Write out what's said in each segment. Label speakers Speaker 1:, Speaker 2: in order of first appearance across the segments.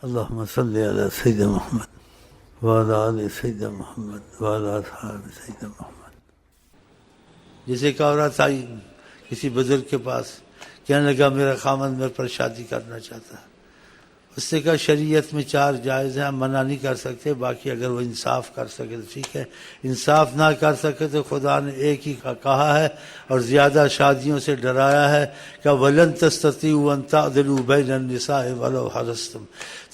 Speaker 1: اللہم صلی علی سیدنا محمد وعلی آل سیدنا محمد وعلی اصحاب سیدنا محمد۔ جیسے ایک عورت آئی کسی بزرگ کے پاس، کہنے لگا میرا خامند میرے پر شادی کرنا چاہتا ہے۔ اس نے کہا شریعت میں 4 جائز ہیں، ہم منع نہیں کر سکتے، باقی اگر وہ انصاف کر سکے تو ٹھیک ہے، انصاف نہ کر سکے تو خدا نے ایک ہی کہا ہے اور زیادہ شادیوں سے ڈرایا ہے کہ وَلَن تَسْتَطِيعُوا أَن تَعْدِلُوا بَيْنَ النِّسَاءِ وَلَوْ حَرَصْتُمْ،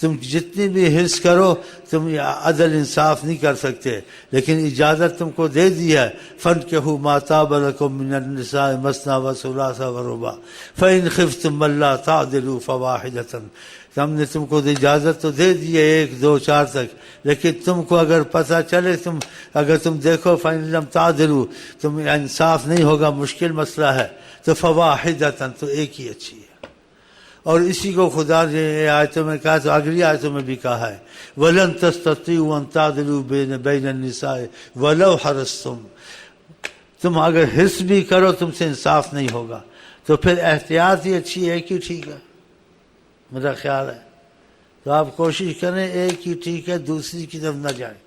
Speaker 1: تم جتنی بھی حرص کرو تم عدل انصاف نہیں کر سکتے، لیکن اجازت تم کو دے دی ہے فَانكِحُوا مَا طَابَ لَكُم مِّنَ النِّسَاءِ مَثْنَىٰ وَثُلَاثَ وَرُبَاعَ فَإِنْ خِفْتُمْ أَلَّا تَعْدِلُوا فَوَاحِدَةً، ہم نے تم کو اجازت تو دے دی ہے 1 2 4 تک، لیکن تم کو اگر پتہ چلے اگر تم دیکھو فَإِن لَمْ تَعْدِلُوا تم انصاف نہیں ہوگا، مشکل مسئلہ ہے، تو فَوَاحِدَةً تو ایک ہی اچھی ہے۔ اور اسی کو خدا نے آیتوں میں کہا تو اگلی آیتوں میں بھی کہا ہے وَلَن تَسْتَطِيعُوا أَن تَعْدِلُوا بَيْنَ النِّسَاءِ وَلَوْ حَرَصْتُمْ، تم اگر حرص بھی کرو تم سے انصاف نہیں ہوگا، تو پھر احتیاط ہی اچھی ہے، ایک ہی ٹھیک ہے میرا خیال ہے۔ تو آپ کوشش کریں ایک ہی ٹھیک ہے، دوسری کی طرف نہ جائیں۔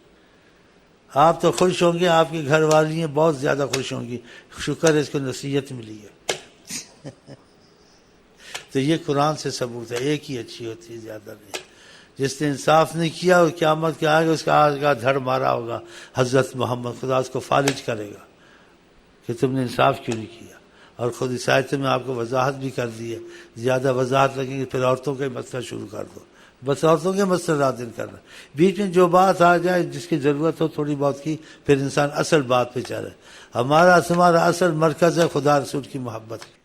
Speaker 1: آپ تو خوش ہوں گے، آپ کی گھر والی ہیں بہت زیادہ خوش ہوں گی، شکر ہے اس کو نصیحت ملی ہے۔ تو یہ قرآن سے ثبوت ہے، ایک ہی اچھی ہوتی ہے، زیادہ نہیں۔ جس نے انصاف نہیں کیا وہ قیامت کے آگے اس کا آج کا دھڑ مارا ہوگا حضرت محمد، خدا اس کو فالج کرے گا کہ تم نے انصاف کیوں نہیں کیا۔ اور خود اس آیت میں آپ کو وضاحت بھی کر دی ہے، زیادہ وضاحت لگیں گے پھر عورتوں کا ہی مسئلہ شروع کر دو، بس عورتوں کے مسئلہ رادن کرنا، بیچ میں جو بات آ جائے جس کی ضرورت ہو تھوڑی بہت کی، پھر انسان اصل بات پہ چلے۔ ہمارا اصل مرکز ہے خدا رسول کی محبت کی۔